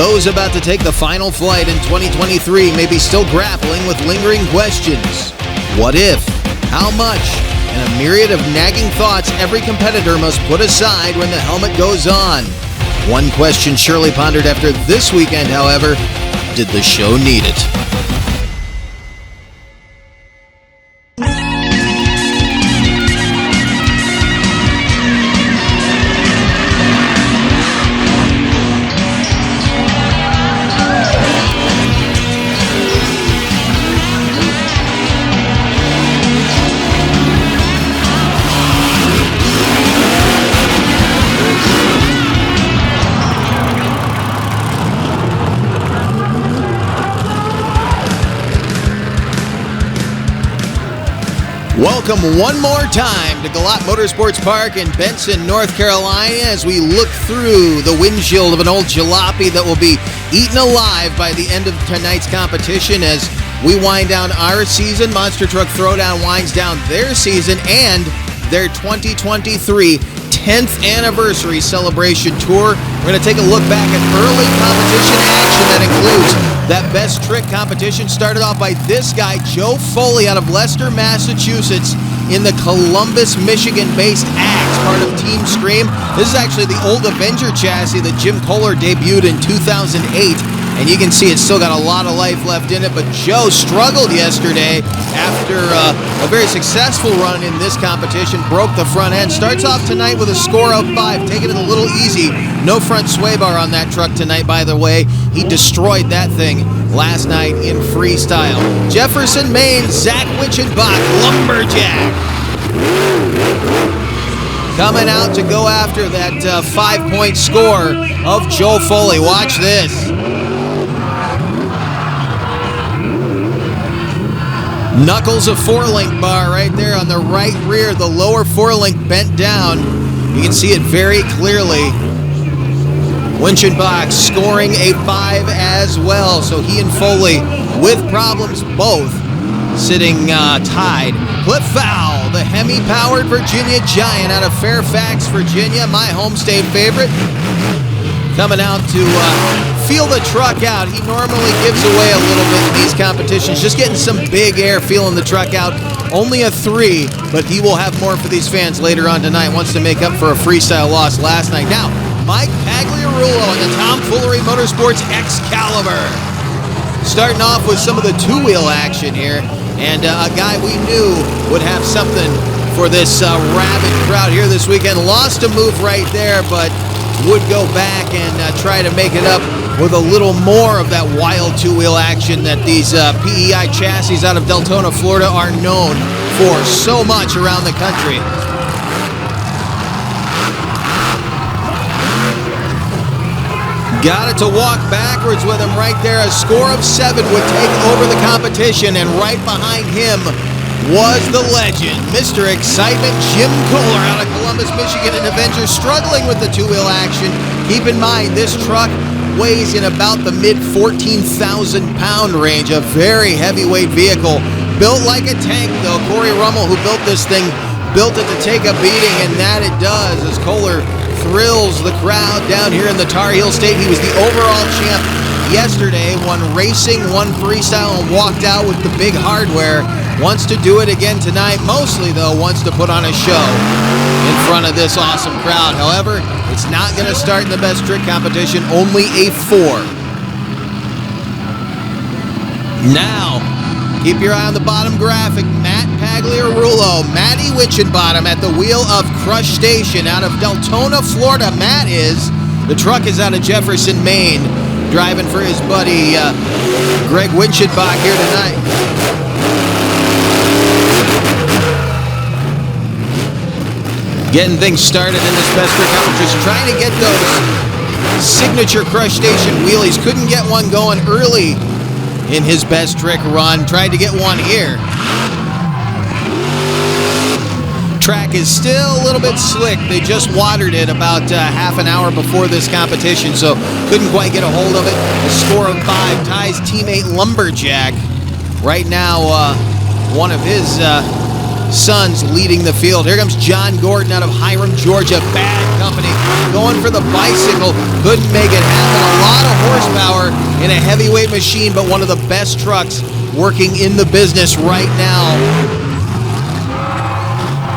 Those about to take the final flight in 2023 may be still grappling with lingering questions. What if? How much? And a myriad of nagging thoughts every competitor must put aside when the helmet goes on. One question surely pondered after this weekend, however, did the show need it? Welcome one more time to Galat Motorsports Park in Benson, North Carolina, as we look through the windshield of an old jalopy that will be eaten alive by the end of tonight's competition as we wind down our season. Monster Truck Throwdown winds down their season and their 2023 10th anniversary celebration tour. We're going to take a look back at early competition action that includes that best trick competition started off by this guy, Joe Foley, out of Leicester, Massachusetts, in the Columbus, Michigan-based Axe, part of Team Scream. This is actually the old Avenger chassis that Jim Kohler debuted in 2008, and you can see it's still got a lot of life left in it, but Joe struggled yesterday after a very successful run in this competition, broke the front end. Starts off tonight with a score of 5, taking it a little easy. No front sway bar on that truck tonight, by the way. He destroyed that thing last night in Freestyle. Jefferson, Maine, Zach Witchenbach, Lumberjack. Coming out to go after that 5-point score of Joe Foley. Watch this. Knuckles a 4-link bar right there on the right rear. The lower 4-link bent down. You can see it very clearly. Winchenbach scoring a 5 as well. So he and Foley with problems both sitting tied. Cliff Fowl, the Hemi-powered Virginia Giant out of Fairfax, Virginia. My home state favorite. Coming out to feel the truck out. He normally gives away a little bit in these competitions. Just getting some big air, feeling the truck out. Only a 3, but he will have more for these fans later on tonight. Wants to make up for a Freestyle loss last night. Now, Mike Pagliarulo in the Tomfoolery Motorsports Excalibur. Starting off with some of the two-wheel action here. And a guy we knew would have something for this rabid crowd here this weekend. Lost a move right there, but would go back and try to make it up with a little more of that wild two-wheel action that these PEI chassis out of Deltona, Florida are known for so much around the country. Got it to walk backwards with him right there. A score of 7 would take over the competition, and right behind him was the legend, Mr. Excitement, Jim Kohler out of Columbus, Michigan, an Avenger struggling with the two-wheel action. Keep in mind, this truck weighs in about the mid-14,000-pound range, a very heavyweight vehicle. Built like a tank, though. Corey Rummel, who built this thing, built it to take a beating, and that it does, as Kohler thrills the crowd down here in the Tar Heel State. He was the overall champ yesterday, won racing, won freestyle, and walked out with the big hardware. Wants to do it again tonight. Mostly, though, wants to put on a show in front of this awesome crowd. However, it's not going to start in the best trick competition. Only a 4. Now, keep your eye on the bottom graphic. Matt Pagliarulo, Matty Witchenbottom at the wheel of Crush Station out of Deltona, Florida. Matt is. The truck is out of Jefferson, Maine, driving for his buddy Greg Witchenbach here tonight. Getting things started in this best trick competition, trying to get those signature Crush Station wheelies. Couldn't get one going early in his best trick run. Tried to get one here. Track is still a little bit slick. They just watered it about half an hour before this competition, so couldn't quite get a hold of it. A score of 5 ties teammate Lumberjack. Right now, one of his sons leading the field. Here comes John Gordon out of Hiram, Georgia. Bad company. Going for the bicycle. Couldn't make it happen. A lot of horsepower in a heavyweight machine, but one of the best trucks working in the business right now.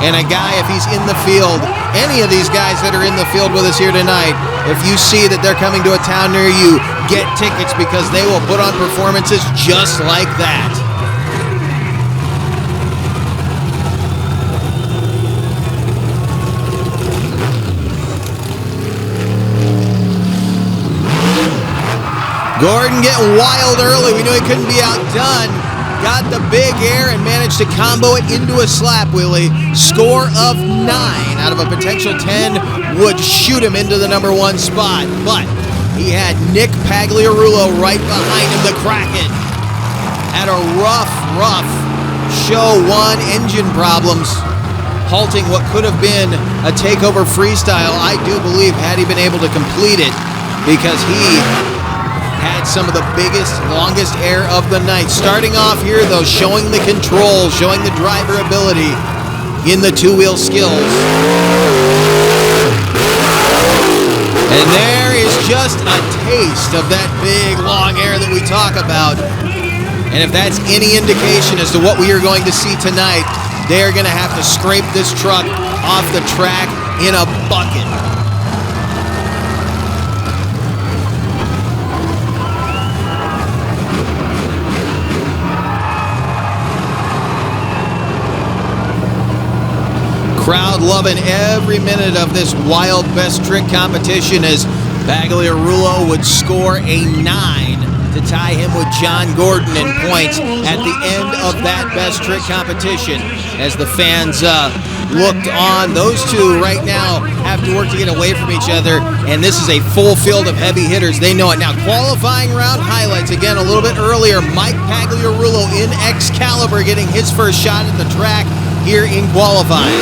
And a guy, if he's in the field, any of these guys that are in the field with us here tonight, if you see that they're coming to a town near you, get tickets because they will put on performances just like that. Gordon getting wild early. We knew he couldn't be outdone. Got the big air and managed to combo it into a slap wheelie. Score of 9 out of a potential 10 would shoot him into the number 1 spot. But he had Nick Pagliarulo right behind him, the Kraken. Had a rough show 1, engine problems, halting what could have been a takeover freestyle, I do believe, had he been able to complete it, because he had some of the biggest, longest air of the night. Starting off here, though, showing the control, showing the driver ability in the two-wheel skills. And there is just a taste of that big, long air that we talk about. And if that's any indication as to what we are going to see tonight, they are going to have to scrape this truck off the track in a bucket. Crowd loving every minute of this wild best trick competition as Pagliarulo would score a 9 to tie him with John Gordon in points at the end of that best trick competition. As the fans looked on, those two right now have to work to get away from each other, and this is a full field of heavy hitters. They know it. Now, qualifying round highlights again a little bit earlier. Mike Pagliarulo in Excalibur getting his first shot at the track here in qualifying.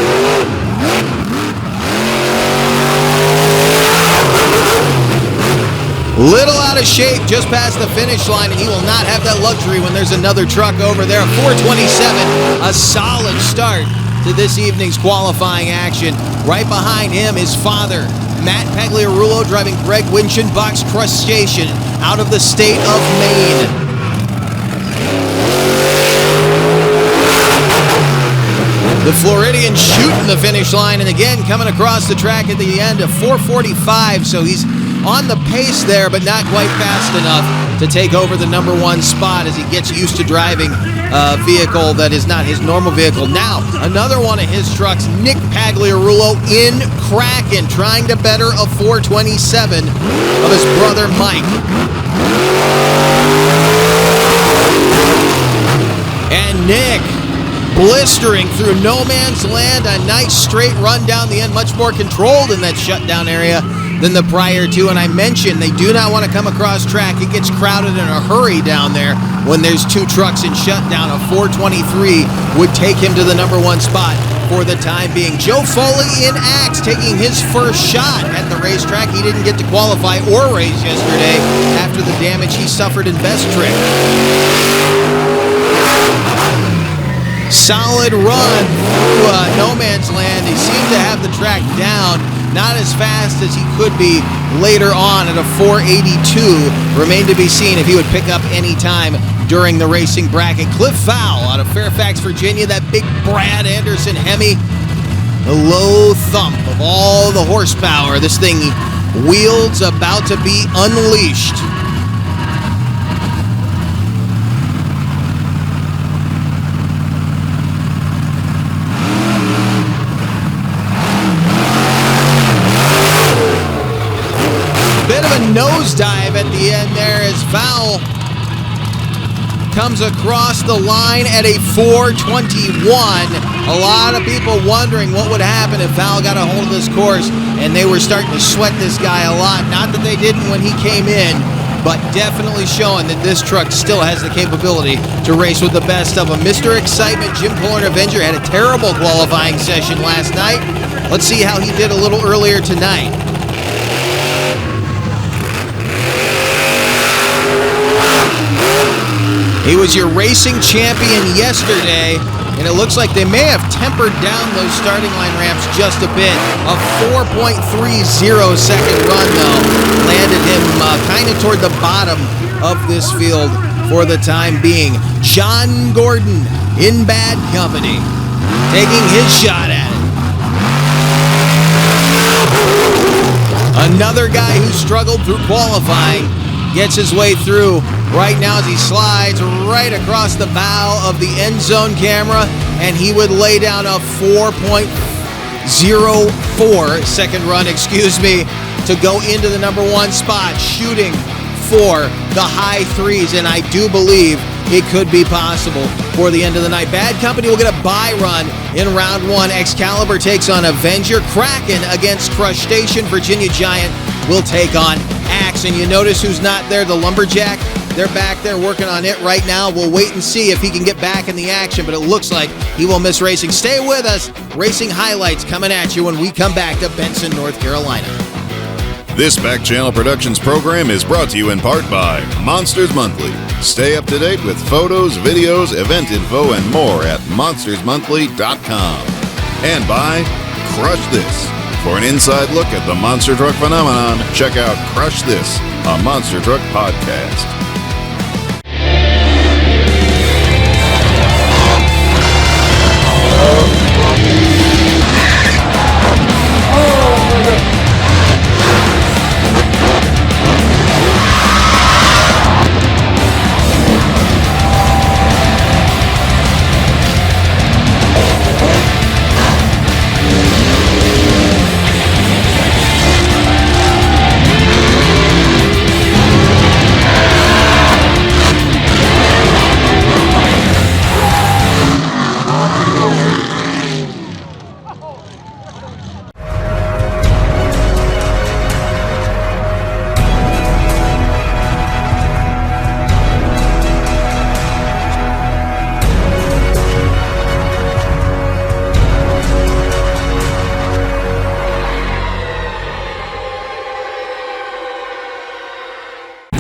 Little out of shape just past the finish line, and he will not have that luxury when there's another truck over there. 4:27, a solid start to this evening's qualifying action. Right behind him, his father, Matt Pagliarulo, driving Greg Winchenbach's Crustacean out of the state of Maine. The Floridian shooting the finish line, and again coming across the track at the end of 4:45, so he's on the pace there, but not quite fast enough to take over the number 1 spot as he gets used to driving a vehicle that is not his normal vehicle. Now, another one of his trucks, Nick Pagliarulo in Kraken, trying to better a 4:27 of his brother Mike. And Nick blistering through no man's land, a nice straight run down the end, much more controlled in that shutdown area than the prior two. And I mentioned they do not want to come across track. It gets crowded in a hurry down there when there's 2 trucks in shutdown. A 4:23 would take him to the number 1 spot for the time being. Joe Foley in Axe taking his first shot at the racetrack. He didn't get to qualify or race yesterday after the damage he suffered in Best Trick. Solid run through no man's land. He seemed to have the track down, not as fast as he could be later on at a 4:82. Remained to be seen if he would pick up any time during the racing bracket. Cliff Fowl out of Fairfax, Virginia, that big Brad Anderson Hemi. The low thump of all the horsepower this thing wields, about to be unleashed. Bit of a nosedive at the end there as Fowl comes across the line at a 4:21. A lot of people wondering what would happen if Fowl got a hold of this course, and they were starting to sweat this guy a lot. Not that they didn't when he came in, but definitely showing that this truck still has the capability to race with the best of them. Mr. Excitement, Jim Pollard Avenger, had a terrible qualifying session last night. Let's see how he did a little earlier tonight. He was your racing champion yesterday and it looks like they may have tempered down those starting line ramps just a bit. A 4.30 second run, though, landed him kind of toward the bottom of this field for the time being. John Gordon in bad company, taking his shot at it. Another guy who struggled through qualifying gets his way through right now as he slides right across the bow of the end zone camera, and he would lay down a 4.04 second run, to go into the number one spot, shooting for the high threes, and I do believe it could be possible for the end of the night. Bad Company will get a bye run in round one. Excalibur takes on Avenger. Kraken against Crush Station. Virginia Giant will take on Axe. And you notice who's not there, the Lumberjack. They're back there working on it right now. We'll wait and see if he can get back in the action, but it looks like he will miss racing. Stay with us. Racing highlights coming at you when we come back to Benson, North Carolina. This Back Channel Productions program is brought to you in part by Monsters Monthly. Stay up to date with photos, videos, event info, and more at monstersmonthly.com. And by Crush This. For an inside look at the monster truck phenomenon, check out Crush This, a monster truck podcast.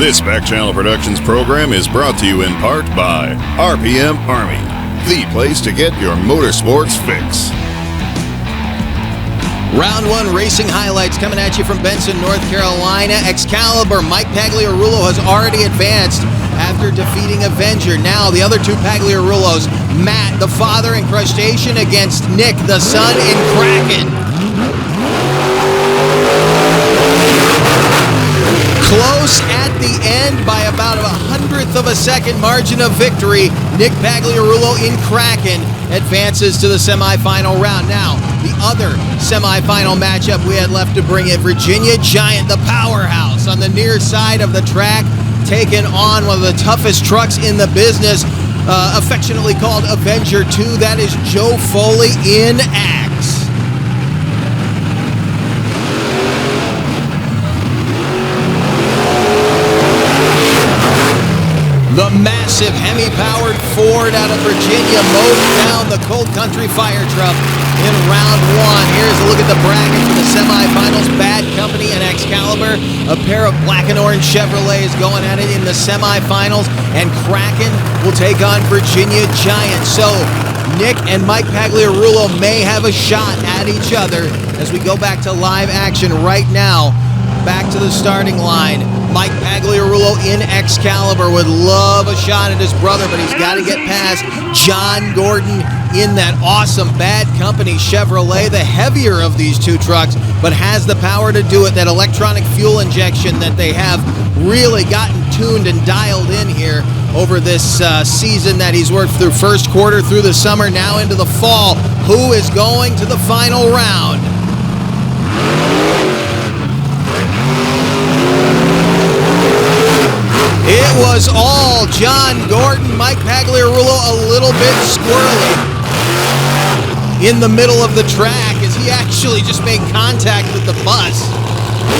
This Back Channel Productions program is brought to you in part by RPM Army, the place to get your motorsports fix. Round one racing highlights coming at you from Benson, North Carolina. Excalibur, Mike Pagliarulo has already advanced after defeating Avenger. Now the other two Pagliarulos, Matt, the father in Crush Station, against Nick, the son in Kraken. Close at the end by about a 100th of a second margin of victory. Nick Pagliarulo in Kraken advances to the semifinal round. Now, the other semifinal matchup we had left to bring in, Virginia Giant, the powerhouse on the near side of the track, taking on one of the toughest trucks in the business, affectionately called Avenger 2. That is Joe Foley in Axe. The massive Hemi-powered Ford out of Virginia mowed down the Cold Country fire truck in round one. Here's a look at the bracket for the semifinals. Bad Company and Excalibur, a pair of black and orange Chevrolets going at it in the semifinals, and Kraken will take on Virginia Giant. So Nick and Mike Pagliarulo may have a shot at each other as we go back to live action right now. Back to the starting line. Mike Pagliarulo in Excalibur would love a shot at his brother, but he's got to get past John Gordon in that awesome Bad Company Chevrolet, the heavier of these two trucks, but has the power to do it. That electronic fuel injection that they have really gotten tuned and dialed in here over this season that he's worked through. First quarter through the summer, now into the fall. Who is going to the final round? It was all John Gordon. Mike Pagliarulo a little bit squirrely in the middle of the track as he actually just made contact with the bus.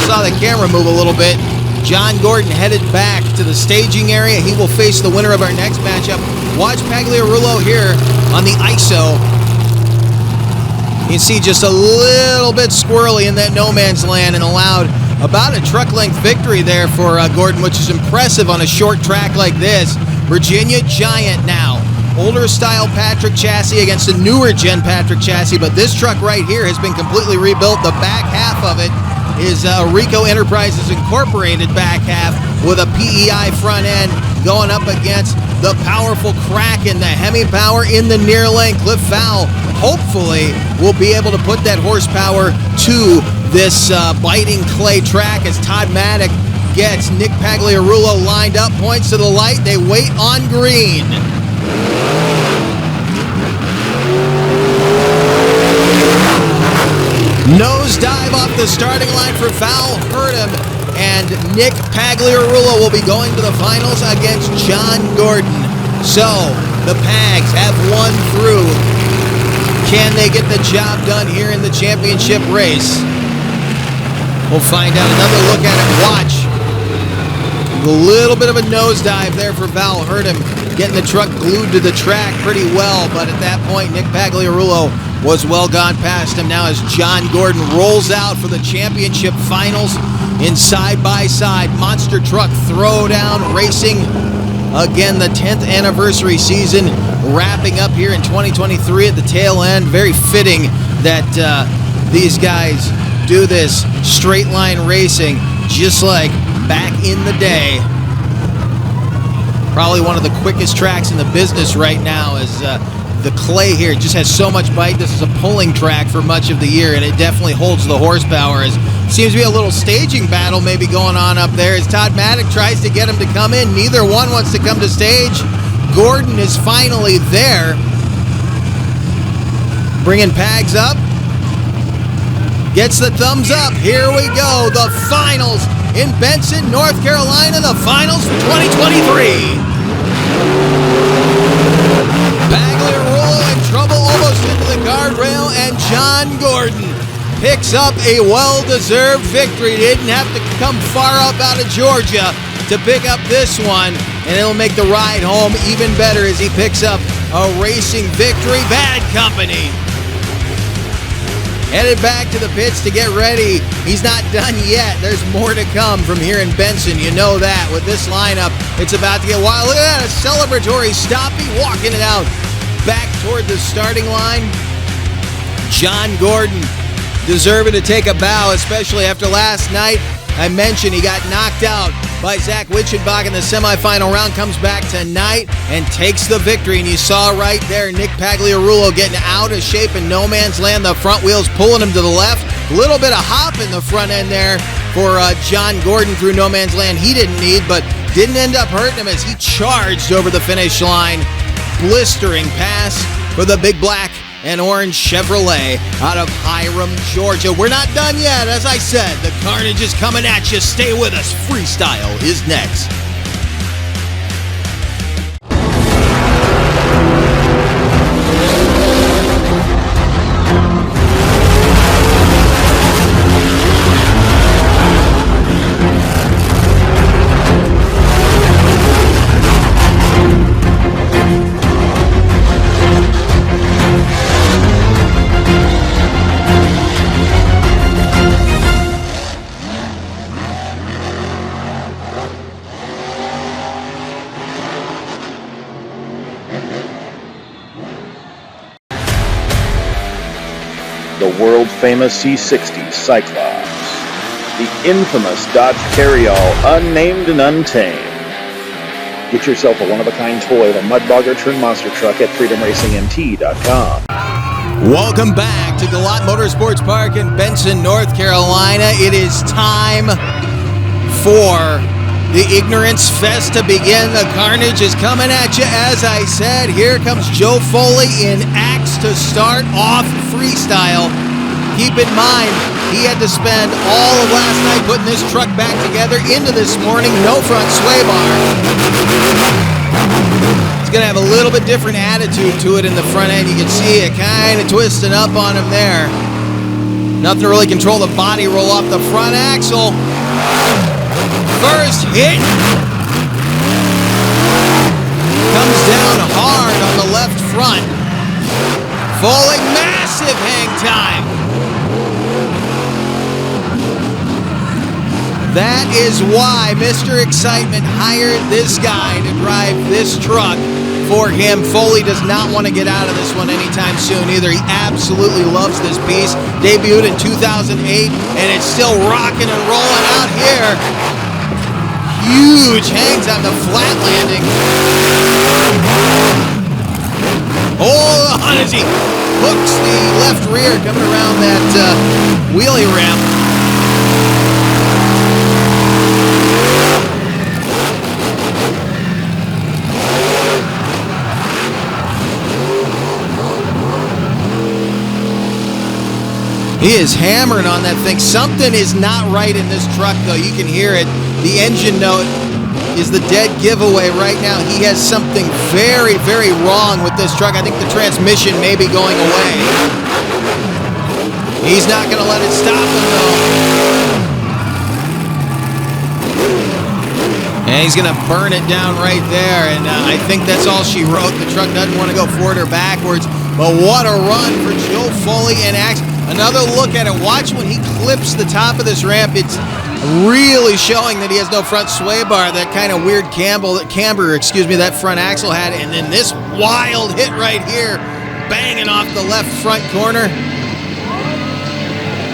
Saw the camera move a little bit. John Gordon headed back to the staging area. He will face the winner of our next matchup. Watch Pagliarulo here on the ISO. You can see just a little bit squirrely in that no man's land, and allowed about a truck length victory there for Gordon, which is impressive on a short track like this. Virginia Giant now older style Patrick chassis against a newer gen Patrick chassis, but this truck right here has been completely rebuilt. The back half of it is Rico Enterprises Incorporated back half with a PEI front end going up against the powerful Kraken, the Hemi power in the near lane. Cliff Fowl hopefully will be able to put that horsepower to this biting clay track as Todd Maddock gets Nick Pagliarulo lined up, points to the light. They wait on green. Nosedive off the starting line for Fowl, hurt him, and Nick Pagliarulo will be going to the finals against John Gordon. So, the Pags have won through. Can they get the job done here in the championship race? We'll find out. Another look at it. Watch. A little bit of a nosedive there for Val. Hurt him getting the truck glued to the track pretty well, but at that point, Nick Pagliarulo was well gone past him. Now as John Gordon rolls out for the championship finals in side-by-side monster truck throwdown racing. Again, the 10th anniversary season wrapping up here in 2023 at the tail end. Very fitting that these guys do this straight line racing just like back in the day. Probably one of the quickest tracks in the business right now as the clay here just has so much bite. This is a pulling track for much of the year, and it definitely holds the horsepower. As seems to be a little staging battle maybe going on up there as Todd Maddock tries to get him to come in. Neither one wants to come to stage. Gordon is finally there. Bringing Pags up. Gets the thumbs up. Here we go. The finals in Benson, North Carolina. The finals for 2023. Pagliarulo in trouble, almost into the guardrail, and John Gordon picks up a well-deserved victory. Didn't have to come far up out of Georgia to pick up this one, and it'll make the ride home even better as he picks up a racing victory. Bad company. Headed back to the pits to get ready. He's not done yet. There's more to come from here in Benson. You know that. With this lineup, it's about to get wild. Look at that, a celebratory stoppie, walking it out back toward the starting line. John Gordon deserving to take a bow, especially after last night. I mentioned he got knocked out by Zach Witchenbach in the semifinal round, comes back tonight and takes the victory. And you saw right there Nick Pagliarulo getting out of shape in no man's land. The front wheels pulling him to the left. A little bit of hop in the front end there for John Gordon through no man's land he didn't need, but didn't end up hurting him as he charged over the finish line. Blistering pass for the big black and orange Chevrolet out of Hiram, Georgia. We're not done yet. As I said, the carnage is coming at you. Stay with us. Freestyle is next. The world-famous C60 Cyclops, the infamous Dodge Carryall, unnamed and untamed. Get yourself a one-of-a-kind toy of a Mudbogger turned monster truck at freedomracingmt.com. Welcome back to Galot Motorsports Park in Benson, North Carolina. It is time for the Ignorance Fest to begin. The carnage is coming at you. As I said, here comes Joe Foley in axe to start off Freestyle. Keep in mind, he had to spend all of last night putting this truck back together into this morning. No front sway bar. It's going to have a little bit different attitude to it in the front end. You can see it kind of twisting up on him there. Nothing to really control the body roll off the front axle. First hit. Comes down hard on the left front. Falling, massive hang time. That is why Mr. Excitement hired this guy to drive this truck for him. Foley does not want to get out of this one anytime soon either. He absolutely loves this piece. Debuted in 2008, and it's still rocking and rolling out here. Huge hangs on the flat landing. Hold on as he hooks the left rear coming around that wheelie ramp. He is hammering on that thing. Something is not right in this truck, though. You can hear it. The engine note is the dead giveaway right now. He has something very, very wrong with this truck. I think the transmission may be going away. He's not going to let it stop him, though. And he's going to burn it down right there. And I think that's all she wrote. The truck doesn't want to go forward or backwards. But what a run for Joe Foley and Axe. Another look at it. Watch when he clips the top of this ramp. It's really showing that he has no front sway bar. That kind of weird camber, that front axle had. And then this wild hit right here, banging off the left front corner.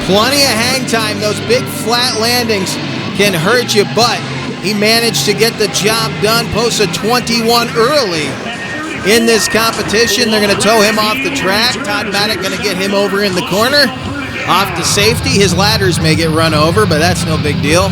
Plenty of hang time. Those big flat landings can hurt you, but he managed to get the job done. Posts a 21 early in this competition. They're going to tow him off the track. Todd Maddock going to get him over in the corner. Off to safety. His ladders may get run over, but that's no big deal.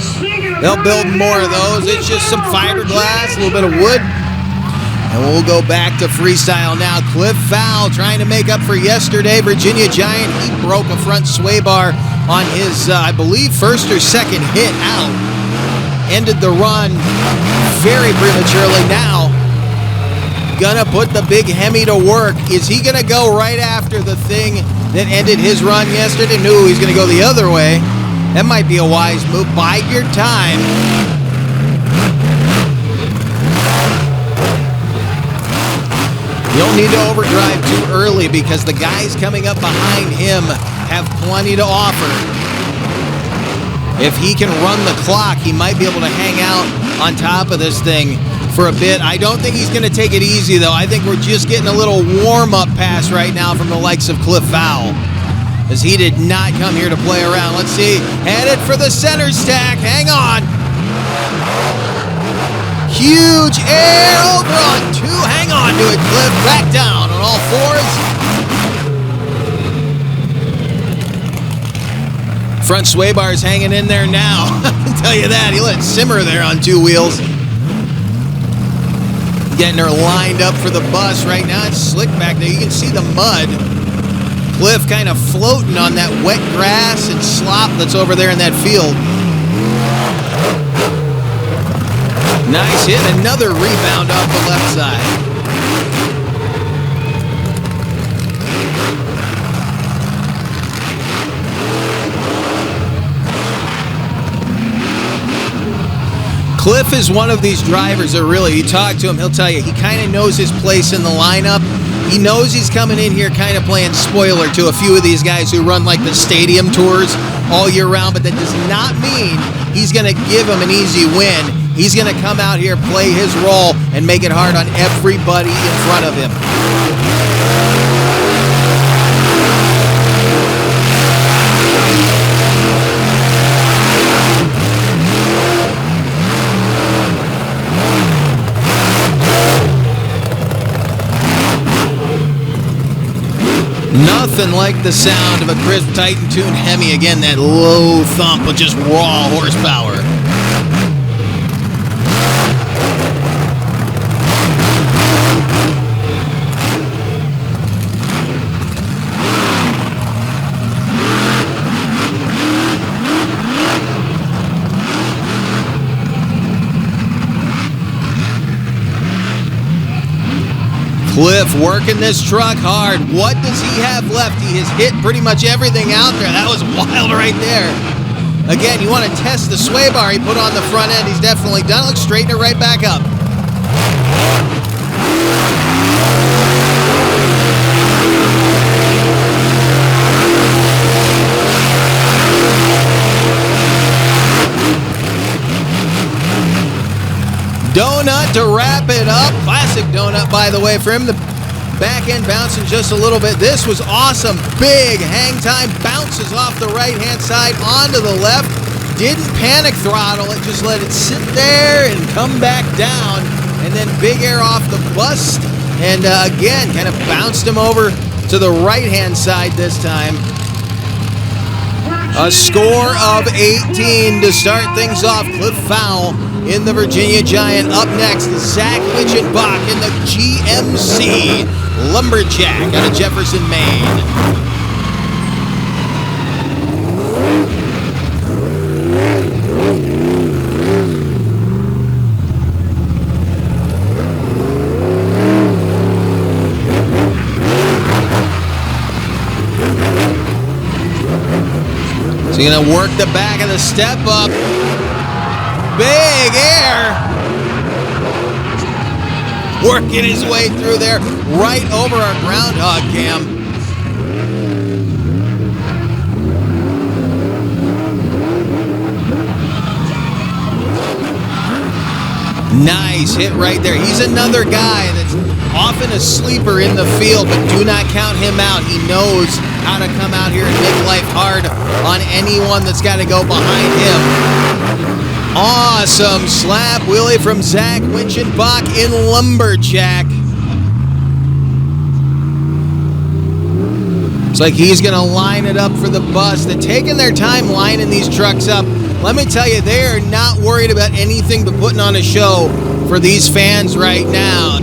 They'll build more of those. It's just some fiberglass, a little bit of wood. And we'll go back to freestyle now. Cliff Fowl trying to make up for yesterday. Virginia Giant, he broke a front sway bar on his, I believe, first or second hit out. Ended the run very prematurely. Now, gonna put the big Hemi to work. Is he gonna go right after the thing that ended his run yesterday? No, he's gonna go the other way. That might be a wise move. Bide your time. You don't need to overdrive too early because the guys coming up behind him have plenty to offer. If he can run the clock, he might be able to hang out on top of this thing for a bit. I don't think he's going to take it easy, though. I think we're just getting a little warm-up pass right now from the likes of Cliff Fowl, as he did not come here to play around. Let's see. Headed for the center stack. Hang on. Huge air over on two. Hang on to it, Cliff. Back down on all fours. Front sway bar is hanging in there now. I can tell you that. He let it simmer there on two wheels. Getting her lined up for the bus right now. It's slick back there. You can see the mud. Cliff kind of floating on that wet grass and slop that's over there in that field. Nice hit. Another rebound off the left side. Cliff is one of these drivers that really, you talk to him, he'll tell you, he kind of knows his place in the lineup. He knows he's coming in here kind of playing spoiler to a few of these guys who run like the stadium tours all year round, but that does not mean he's going to give them an easy win. He's going to come out here, play his role, and make it hard on everybody in front of him. Nothing like the sound of a crisp Titan-tuned Hemi. Again, that low thump with just raw horsepower. Cliff working this truck hard. What does he have left? He has hit pretty much everything out there. That was wild right there. Again, you want to test the sway bar he put on the front end. He's definitely done it. Look, straighten it right back up. Donut to wrap it up. Classic donut, by the way, for him. The back end bouncing just a little bit. This was awesome. Big hang time. Bounces off the right-hand side onto the left. Didn't panic throttle it. Just let it sit there and come back down. And then big air off the bust. And again, kind of bounced him over to the right-hand side this time. A score of 18 to start things off. Cliff Fowl in the Virginia Giant. Up next, Zach Witchenbach in the GMC Lumberjack out of Jefferson, Maine. So you're going to work the back of the step up. Big air. Working his way through there, right over our groundhog cam. Nice hit right there. He's another guy that's often a sleeper in the field, but do not count him out. He knows how to come out here and make life hard on anyone that's got to go behind him. Awesome slap wheelie from Zach Witchenbach in Lumberjack. Looks like he's going to line it up for the bus. They're taking their time lining these trucks up. Let me tell you, they are not worried about anything but putting on a show for these fans right now.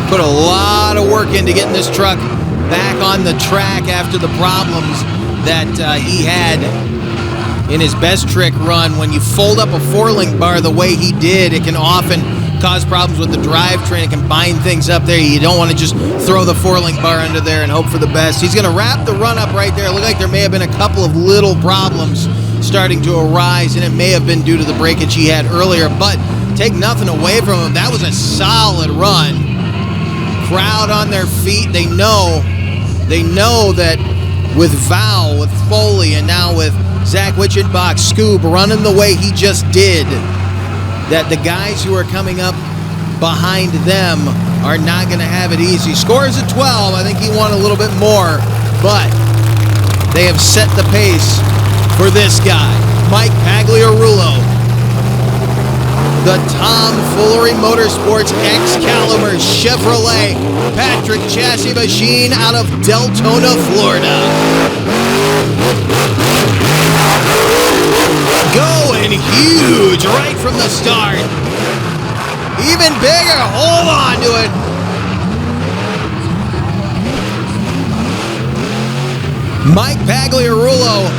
Put a lot of work into getting this truck back on the track after the problems that he had in his best trick run. When you fold up a 4-link bar the way he did, it can often cause problems with the drivetrain. It can bind things up there. You don't want to just throw the 4-link bar under there and hope for the best. He's going to wrap the run up right there. It looked like there may have been a couple of little problems starting to arise, and it may have been due to the breakage he had earlier, but take nothing away from him. That was a solid run. Crowd on their feet. They know that with Val, with Foley, and now with Zach Witchenbach, Scoob running the way he just did, that the guys who are coming up behind them are not going to have it easy. Scores at 12. I think he won a little bit more, but they have set the pace for this guy, Mike Pagliarulo. The Tom Foolery Motorsports Excalibur Chevrolet Patrick Chassis Machine out of Deltona, Florida. Going huge right from the start. Even bigger. Hold on to it. Mike Pagliarulo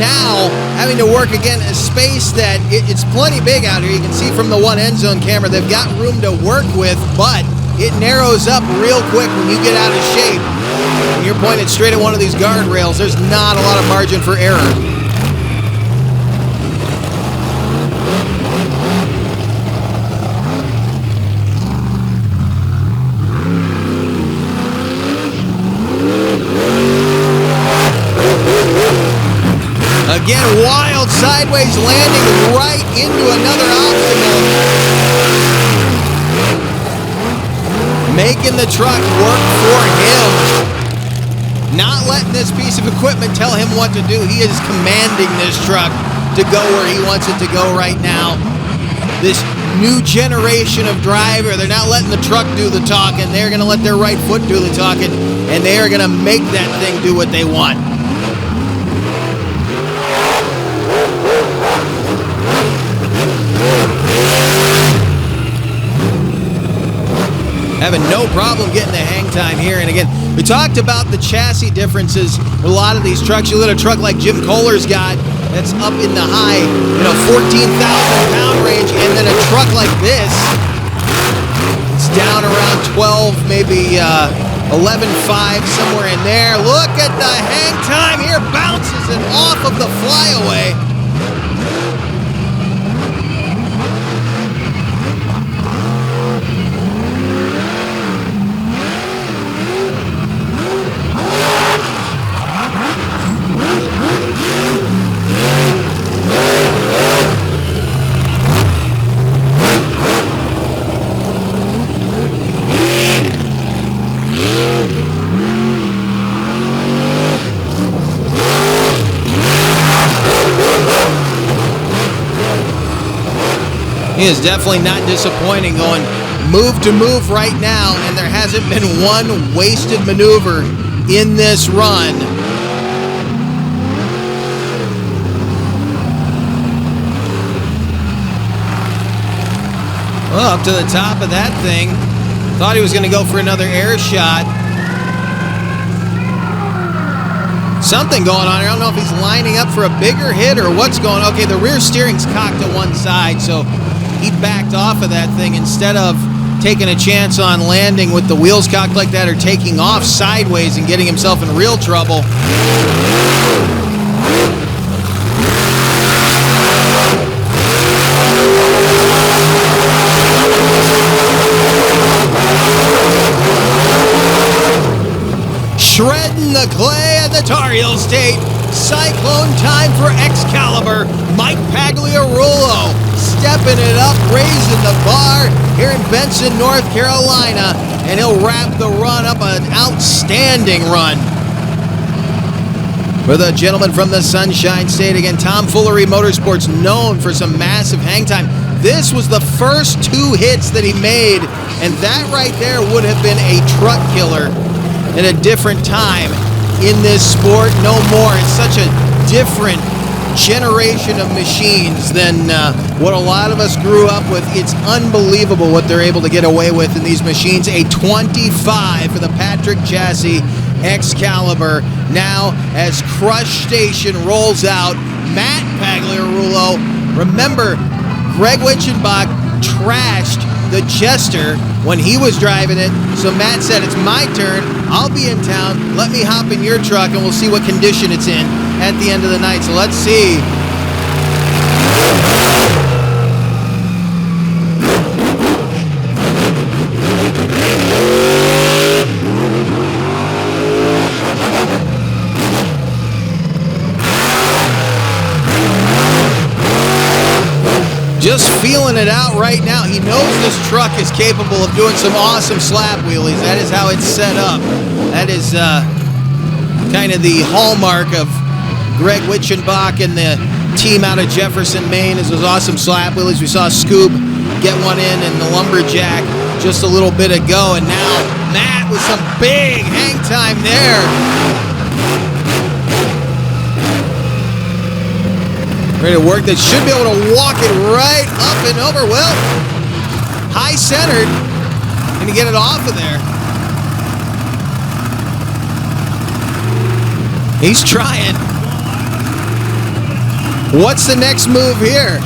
now having to work again a space that it's plenty big out here. You can see from the one end zone camera they've got room to work with, but it narrows up real quick when you get out of shape. When you're pointed straight at one of these guardrails, there's not a lot of margin for error. Again, wild sideways landing right into another obstacle. Making the truck work for him. Not letting this piece of equipment tell him what to do. He is commanding this truck to go where he wants it to go right now. This new generation of driver, they're not letting the truck do the talking. They're going to let their right foot do the talking, and they are going to make that thing do what they want. Having no problem getting the hang time here. And again, we talked about the chassis differences with a lot of these trucks. You look at a truck like Jim Kohler's got that's up in the high, 14,000 pound range, and then a truck like this, it's down around 12, maybe 11.5, somewhere in there. Look at the hang time here, bounces it off of the flyaway. He is definitely not disappointing, going move to move right now, and there hasn't been one wasted maneuver in this run. Well, up to the top of that thing. Thought he was going to go for another air shot. Something going on here. I don't know if he's lining up for a bigger hit or what's going on. Okay, the rear steering's cocked to one side, so he backed off of that thing instead of taking a chance on landing with the wheels cocked like that or taking off sideways and getting himself in real trouble. Shredding the clay at the Tar Heel State. Cyclone time for Excalibur. Mike Pagliarulo stepping it up, raising the bar here in Benson, North Carolina. And he'll wrap the run up, an outstanding run. For the gentleman from the Sunshine State, again, Tomfoolery Motorsports, known for some massive hang time. This was the first 2 hits that he made, and that right there would have been a truck killer in a different time in this sport. No more. It's such a different generation of machines than what a lot of us grew up with. It's unbelievable what they're able to get away with in these machines. A 25 for the Patrick Chassis Excalibur. Now, as Crush Station rolls out, Matt Pagliarulo. Remember, Greg Witchenbach trashed the Jester when he was driving it, so Matt said, it's my turn, I'll be in town, let me hop in your truck and we'll see what condition it's in at the end of the night. So let's see. Just feeling it out right now. He knows this truck is capable of doing some awesome slap wheelies. That is how it's set up. That is kind of the hallmark of Greg Witchenbach and the team out of Jefferson, Maine, is those awesome slap wheelies. We saw Scoob get one in the Lumberjack just a little bit ago, and now Matt with some big hang time there. Ready to work that, should be able to walk it right up and over. Well, high centered. Gonna get it off of there. He's trying. What's the next move here?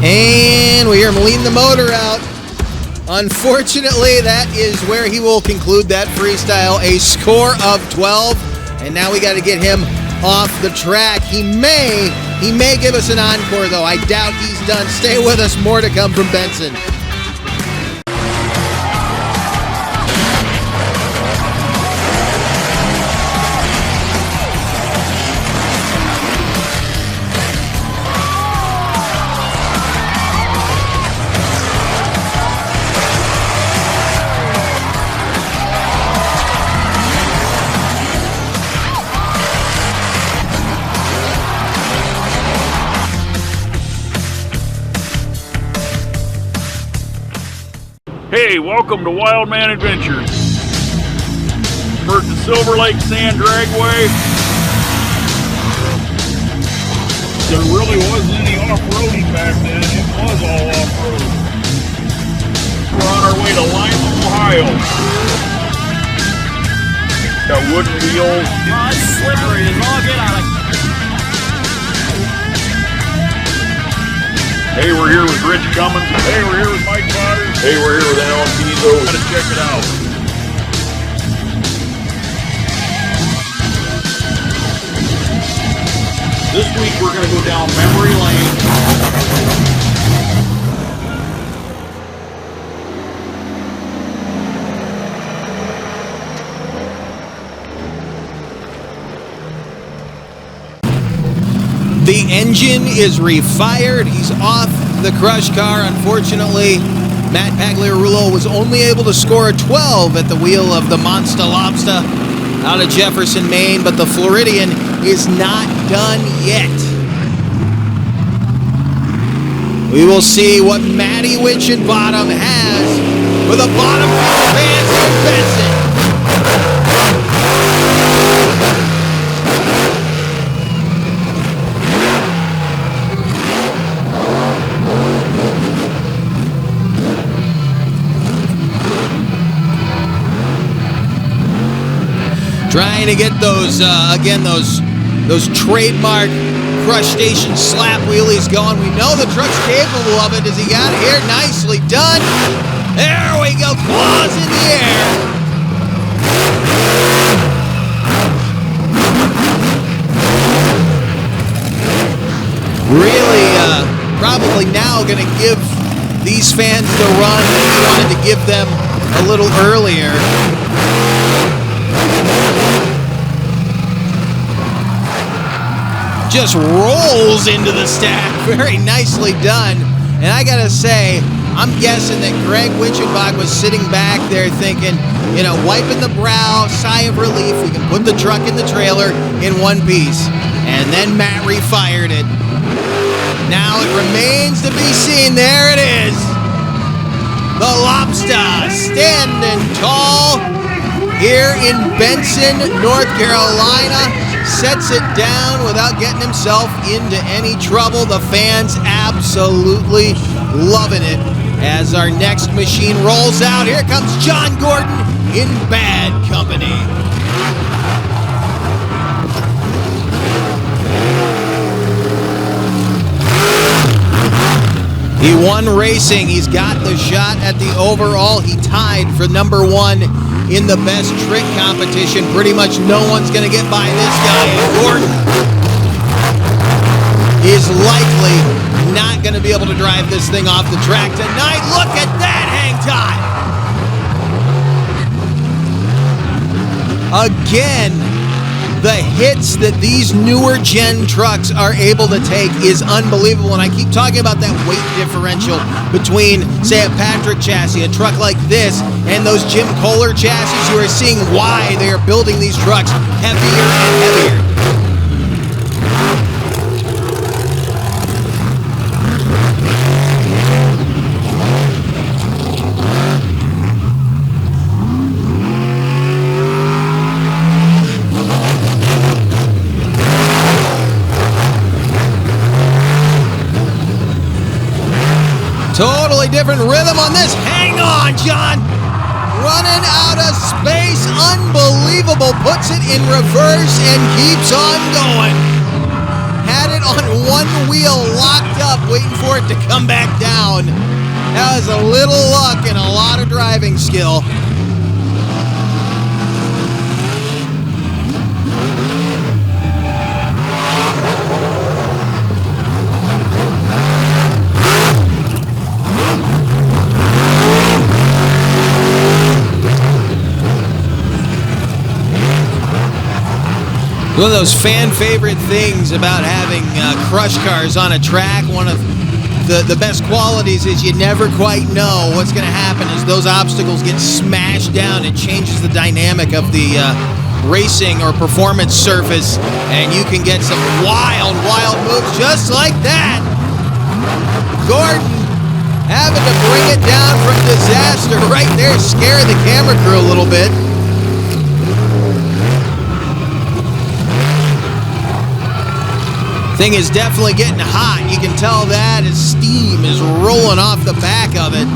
And we hear him lean the motor out. Unfortunately, that is where he will conclude that freestyle. A score of 12. And now we got to get him off the track. He may give us an encore, though. I doubt he's done. Stay with us. More to come from Benson. Hey, welcome to Wild Man Adventures. We're at the Silver Lake Sand Dragway. There really wasn't any off-roading back then. It was all off-road. We're on our way to Lima, Ohio. Got wooden wheels. Oh, it's slippery as all get out of. Hey, we're here with Rich Cummins. Hey, we're here with Mike Potter. Hey, we're here with Alan Pizzo. Gotta check it out. This week we're gonna go down memory lane. The engine is refired. He's off the crush car. Unfortunately, Matt Pagliarulo was only able to score a 12 at the wheel of the Monster Lobster out of Jefferson, Maine, but the Floridian is not done yet. We will see what Matty Witchenbottom has for the bottom feeder fans in Benson. Trying to get those, those trademark crush station slap wheelies going. We know the truck's capable of it. Does he got it here? Nicely done. There we go. Claws in the air. Really, probably now going to give these fans the run that he wanted to give them a little earlier. Just rolls into the stack. Very nicely done. And I gotta say, I'm guessing that Greg Witchenbach was sitting back there thinking, you know, wiping the brow, sigh of relief. We can put the truck in the trailer in one piece. And then Matt refired it. Now it remains to be seen. There it is. The Lobster standing tall here in Benson, North Carolina. Sets it down without getting himself into any trouble. The fans absolutely loving it as our next machine rolls out. Here comes John Gordon in bad company. He won racing. He's got the shot at the overall. He tied for number one in the best trick competition. Pretty much no one's going to get by this guy. Gordon is likely not going to be able to drive this thing off the track tonight. Look at that hang time. Again, the hits that these newer gen trucks are able to take is unbelievable. And I keep talking about that weight differential between, say, a Patrick chassis, a truck like this, and those Jim Kohler chassis. You are seeing why they are building these trucks heavier and heavier. Totally different rhythm on this. Hang on, John. Running out of space. Unbelievable. Puts it in reverse and keeps on going. Had it on one wheel locked up, waiting for it to come back down. That was a little luck and a lot of driving skill. One of those fan favorite things about having crush cars on a track, one of the best qualities is you never quite know what's going to happen as those obstacles get smashed down. It changes the dynamic of the racing or performance surface, and you can get some wild moves just like that. Gordon having to bring it down from disaster right there, scaring the camera crew a little bit. Thing is definitely getting hot. You can tell that as steam is rolling off the back of it.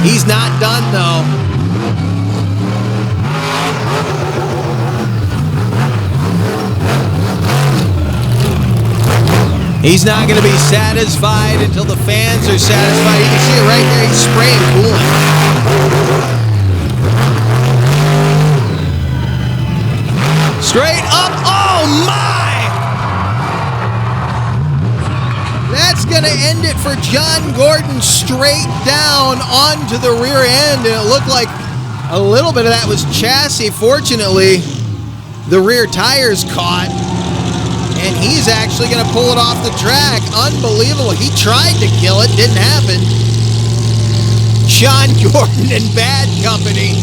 He's not done though. He's not going to be satisfied until the fans are satisfied. You can see it right there. He's spraying coolant. Straight up. Oh my! That's going to end it for John Gordon, straight down onto the rear end. And it looked like a little bit of that was chassis. Fortunately, the rear tires caught. And he's actually going to pull it off the track. Unbelievable. He tried to kill it. Didn't happen. John Gordon in bad company.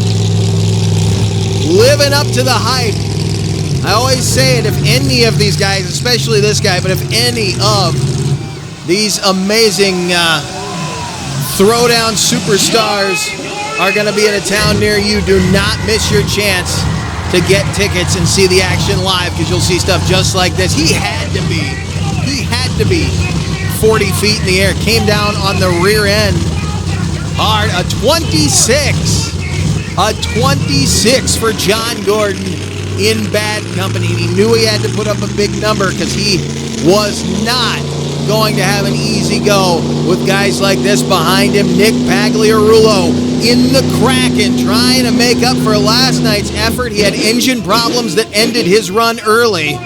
Living up to the hype. I always say it, if any of these guys, especially this guy, but if any of These amazing throwdown superstars are going to be in a town near you. Do not miss your chance to get tickets and see the action live, because you'll see stuff just like this. He had to be 40 feet in the air. Came down on the rear end hard. A 26 for John Gordon in bad company. He knew he had to put up a big number because he was not going to have an easy go with guys like this behind him. Nick Pagliarulo in the Kraken, trying to make up for last night's effort. He had engine problems that ended his run early.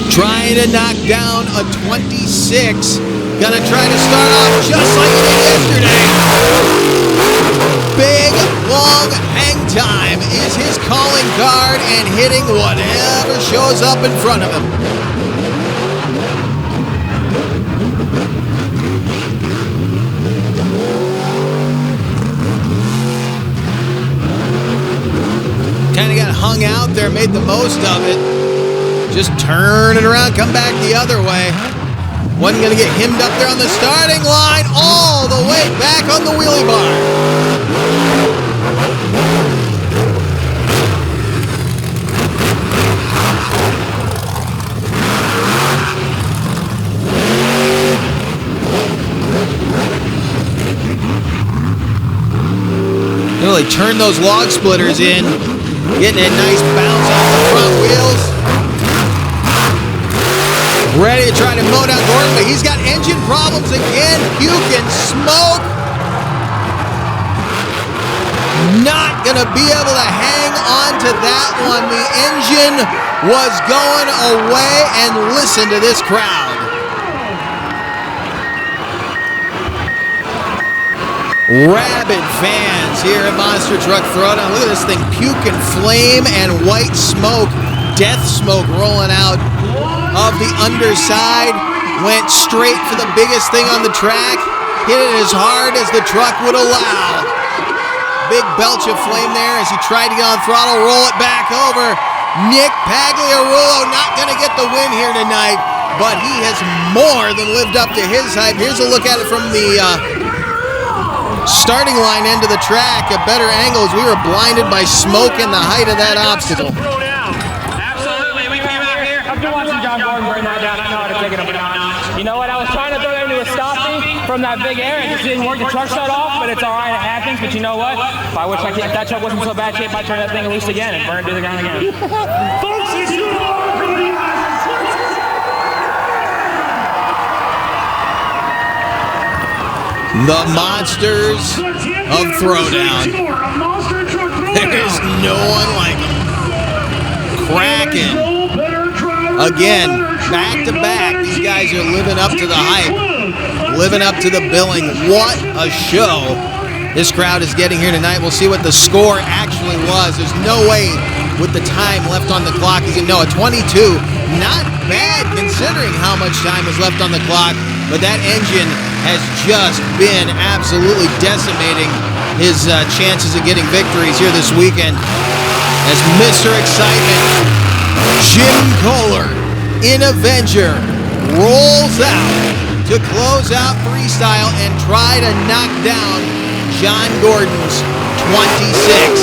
Trying to knock down a 26. Gonna try to start off just like he did yesterday. Big, long hang time is his calling card, and hitting whatever shows up in front of him. Kind of got hung out there, made the most of it. Just turn it around, come back the other way. Wasn't going to get hemmed up there on the starting line, all the way back on the wheelie bar. Really turned those log splitters in, getting a nice bounce off the front wheels. Ready to try to mow down Gordon, but he's got engine problems again. Puke and smoke. Not going to be able to hang on to that one. The engine was going away, and listen to this crowd. Rabid fans here at Monster Truck Throwdown. Look at this thing, puke and flame and white smoke, death smoke rolling out of the underside. Went straight for the biggest thing on the track, hit it as hard as the truck would allow. Big belch of flame there as he tried to get on throttle, roll it back over. Nick Pagliarulo not going to get the win here tonight, but he has more than lived up to his hype. Here's a look at it from the starting line end of the track. A better angle as we were blinded by smoke and the height of that obstacle. Absolutely, we came out here. After watching John Gordon burn that down, I know how to take it up a notch. You know what? I was trying to throw it into a stop me from that big air. It just didn't work. The truck shut off, but it's all right. It happens. But you know what? If that truck wasn't so bad shape, I'd turn that thing loose again and burn it to the ground again. Folks, it's you all from the The monsters of Throwdown. There is no one like them. Kraken. Again, back to back, these guys are living up to the hype, living up to the billing. What a show this crowd is getting here tonight. We'll see what the score actually was. There's no way with the time left on the clock. He's going to know a 22. Not bad considering how much time is left on the clock, but that engine has just been absolutely decimating his chances of getting victories here this weekend. As Mr. Excitement, Jim Kohler in Avenger, rolls out to close out Freestyle and try to knock down John Gordon's 26.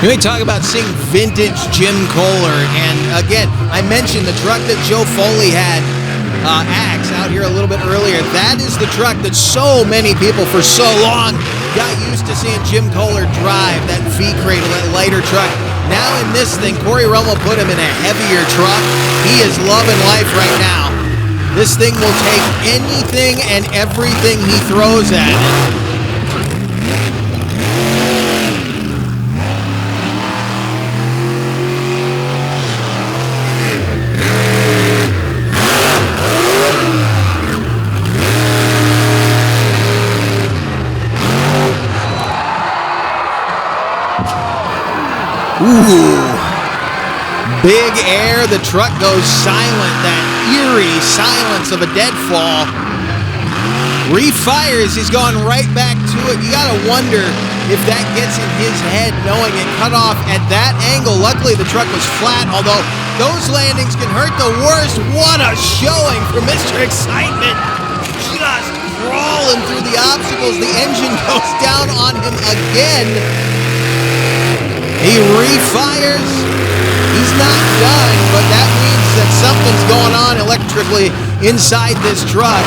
We talk about seeing vintage Jim Kohler, and again, I mentioned the truck that Joe Foley had, Axe, out here a little bit earlier. That is the truck that so many people for so long got used to seeing Jim Kohler drive, that V-Cradle, that lighter truck. Now in this thing, Corey Rummel put him in a heavier truck. He is loving life right now. This thing will take anything and everything he throws at it. Ooh, Big air, the truck goes silent, that eerie silence of a deadfall. Refires, he's going right back to it. You gotta wonder if that gets in his head, knowing it cut off at that angle. Luckily, the truck was flat, although those landings can hurt the worst. What a showing for Mr. Excitement. Just crawling through the obstacles. The engine goes down on him again. He refires. He's not done, but that means that something's going on electrically inside this truck.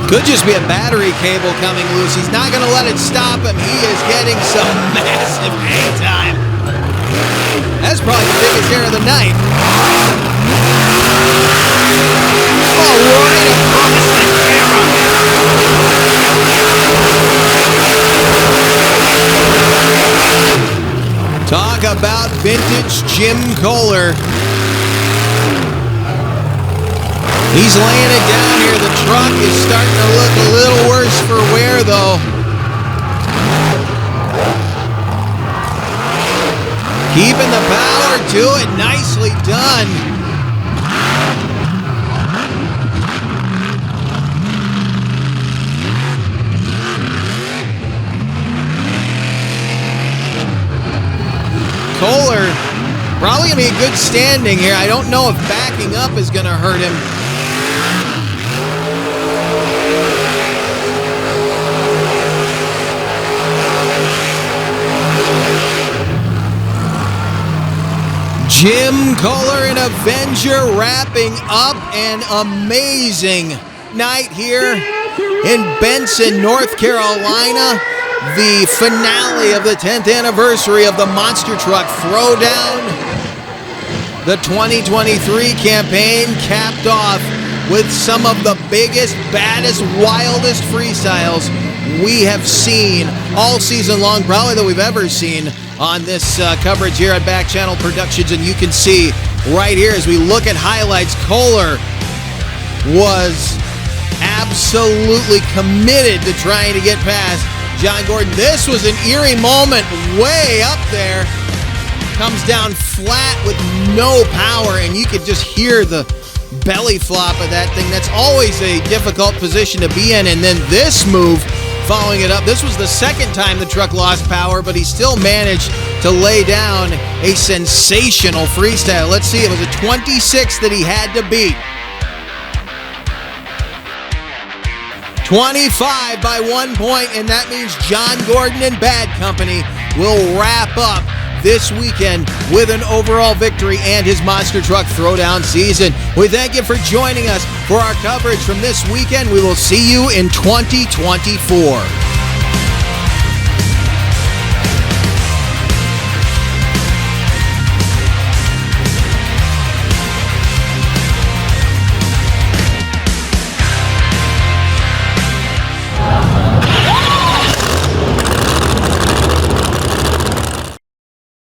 Could just be a battery cable coming loose. He's not going to let it stop him. He is getting some massive hang time. That's probably the biggest air of the night. Oh, right across the camera. Talk about vintage Jim Kohler. He's laying it down here. The truck is starting to look a little worse for wear, though. Keeping the power to it. Nicely done. Kohler probably going to be a good standing here. I don't know if backing up is going to hurt him. Jim Kohler and Avenger wrapping up an amazing night here in Benson, North Carolina. The finale of the 10th anniversary of the Monster Truck Throwdown. The 2023 campaign capped off with some of the biggest, baddest, wildest freestyles we have seen all season long, probably that we've ever seen on this coverage here at Back Channel Productions. And you can see right here as we look at highlights, Kohler was absolutely committed to trying to get past John Gordon. This was an eerie moment way up there. Comes down flat with no power, and you could just hear the belly flop of that thing. That's always a difficult position to be in. And then this move, following it up, this was the second time the truck lost power, but he still managed to lay down a sensational freestyle. Let's see, it was a 26 that he had to beat. 25 by 1 point, and that means John Gordon and Bad Company will wrap up this weekend with an overall victory and his Monster Truck Throwdown season. We thank you for joining us for our coverage from this weekend. We will see you in 2024.